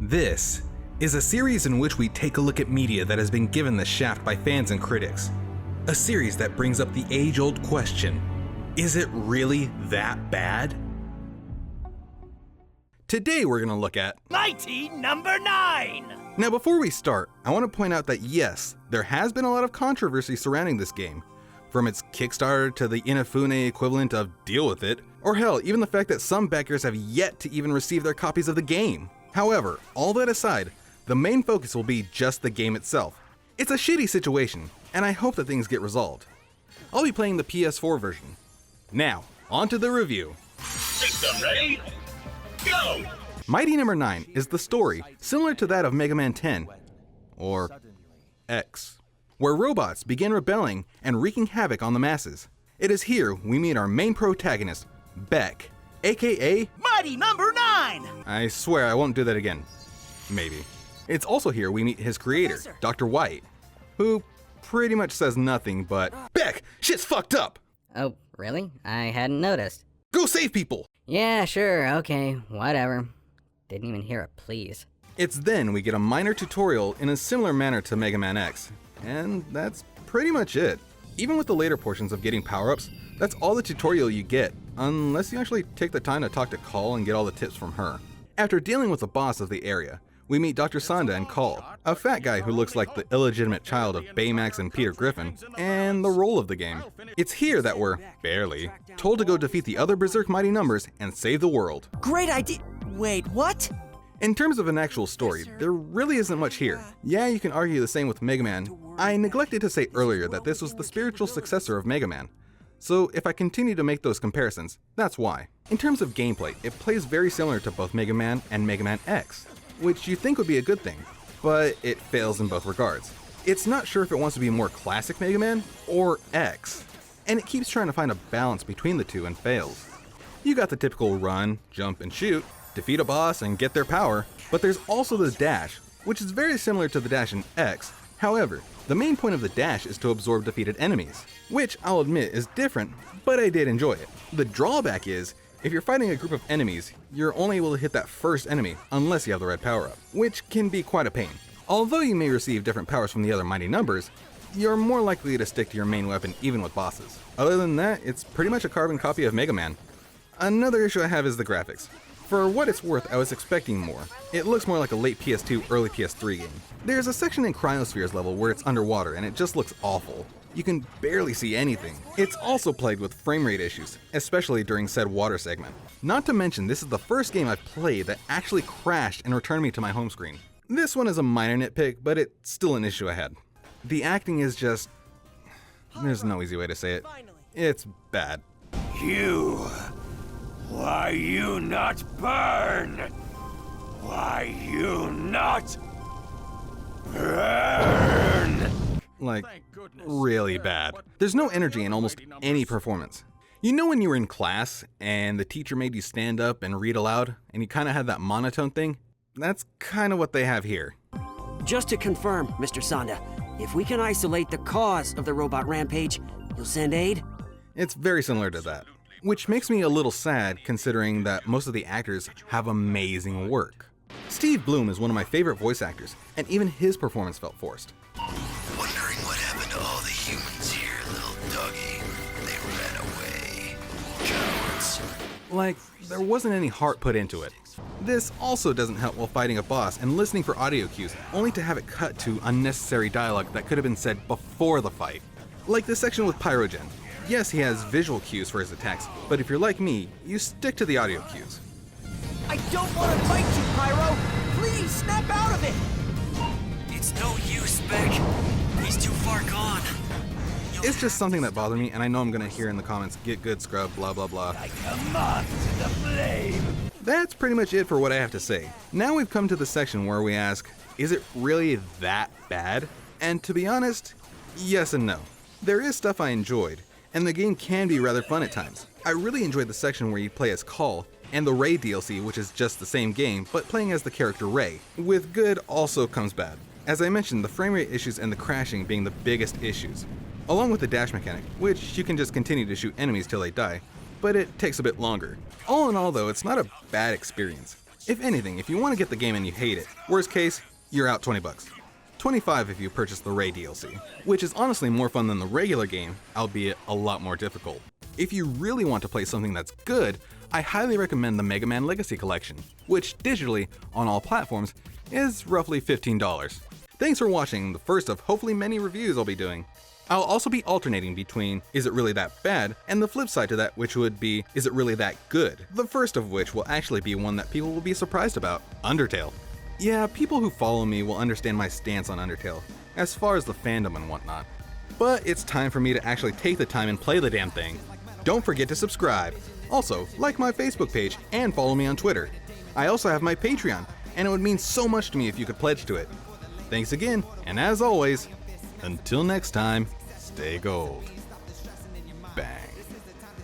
This is a series in which we take a look at media that has been given the shaft by fans and critics. A series that brings up the age-old question, is it really that bad? Today we're going to look at Mighty Number 9! Now before we start, I want to point out that yes, there has been a lot of controversy surrounding this game. From its Kickstarter to the Inafune equivalent of deal with it, or hell, even the fact that some backers have yet to even receive their copies of the game. However, all that aside, the main focus will be just the game itself. It's a shitty situation, and I hope that things get resolved. I'll be playing the PS4 version. Now, on to the review. System ready? Go! Mighty Number 9 is the story similar to that of Mega Man 10, or X, where robots begin rebelling and wreaking havoc on the masses. It is here we meet our main protagonist, Beck, aka Mighty Number 9! I swear I won't do that again. Maybe. It's also here we meet his creator, Dr. White, who pretty much says nothing but, Beck, shit's fucked up! Oh, really? I hadn't noticed. Go save people! Yeah, sure, okay, whatever. Didn't even hear a please. It's then we get a minor tutorial in a similar manner to Mega Man X, and that's pretty much it. Even with the later portions of getting power-ups, that's all the tutorial you get, unless you actually take the time to talk to Call and get all the tips from her. After dealing with the boss of the area, we meet Dr. Sanda and Call, a fat guy who looks like the illegitimate child of Baymax and Peter Griffin, and the role of the game. It's here that we're, barely, told to go defeat the other Berserk Mighty Numbers and save the world. Great idea! Wait, what? In terms of an actual story, there really isn't much here. Yeah, you can argue the same with Mega Man. I neglected to say earlier that this was the spiritual successor of Mega Man. So if I continue to make those comparisons, that's why. In terms of gameplay, it plays very similar to both Mega Man and Mega Man X, which you think would be a good thing, but it fails in both regards. It's not sure if it wants to be more classic Mega Man or X, and it keeps trying to find a balance between the two and fails. You got the typical run, jump, and shoot, defeat a boss and get their power, but there's also the dash, which is very similar to the dash in X. However, the main point of the dash is to absorb defeated enemies, which I'll admit is different, but I did enjoy it. The drawback is, if you're fighting a group of enemies, you're only able to hit that first enemy unless you have the red power-up, which can be quite a pain. Although you may receive different powers from the other Mighty Numbers, you're more likely to stick to your main weapon even with bosses. Other than that, it's pretty much a carbon copy of Mega Man. Another issue I have is the graphics. For what it's worth, I was expecting more. It looks more like a late PS2, early PS3 game. There's a section in Cryosphere's level where it's underwater and it just looks awful. You can barely see anything. It's also plagued with frame rate issues, especially during said water segment. Not to mention, this is the first game I've played that actually crashed and returned me to my home screen. This one is a minor nitpick, but it's still an issue I had. The acting is just... there's no easy way to say it. It's bad. You... why you not burn? Why you not burn? Like, really bad. There's no energy in almost any performance. You know when you were in class and the teacher made you stand up and read aloud and you kind of had that monotone thing? That's kind of what they have here. Just to confirm, Mr. Sanda, if we can isolate the cause of the robot rampage, you'll send aid? It's very similar to that, which makes me a little sad considering that most of the actors have amazing work. Steve Bloom is one of my favorite voice actors, and even his performance felt forced. Wondering what happened to all the humans here, little doggy. They ran away. Cowards. Like, there wasn't any heart put into it. This also doesn't help while fighting a boss and listening for audio cues, only to have it cut to unnecessary dialogue that could have been said before the fight. Like this section with Pyrogen. Yes, he has visual cues for his attacks, but if you're like me, you stick to the audio cues. I don't want to fight you, Pyro! Please, snap out of it! It's no use, Beck. He's too far gone. It's just something that bothered me, and I know I'm gonna hear in the comments, get good scrub, blah blah blah. Like a moth to the flame! That's pretty much it for what I have to say. Now we've come to the section where we ask, is it really that bad? And to be honest, yes and no. There is stuff I enjoyed, and the game can be rather fun at times. I really enjoyed the section where you play as Call, and the Ray DLC, which is just the same game, but playing as the character Ray. With good also comes bad. As I mentioned, the frame rate issues and the crashing being the biggest issues, along with the dash mechanic, which you can just continue to shoot enemies till they die, but it takes a bit longer. All in all though, it's not a bad experience. If anything, if you want to get the game and you hate it, worst case, you're out 20 bucks. 25 if you purchase the Ray DLC, which is honestly more fun than the regular game, albeit a lot more difficult. If you really want to play something that's good, I highly recommend the Mega Man Legacy Collection, which digitally, on all platforms, is roughly $15. Thanks for watching the first of hopefully many reviews I'll be doing. I'll also be alternating between Is It Really That Bad and the flip side to that, which would be Is It Really That Good? The first of which will actually be one that people will be surprised about, Undertale. Yeah, people who follow me will understand my stance on Undertale, as far as the fandom and whatnot. But it's time for me to actually take the time and play the damn thing. Don't forget to subscribe. Also, like my Facebook page and follow me on Twitter. I also have my Patreon, and it would mean so much to me if you could pledge to it. Thanks again, and as always, until next time, stay gold.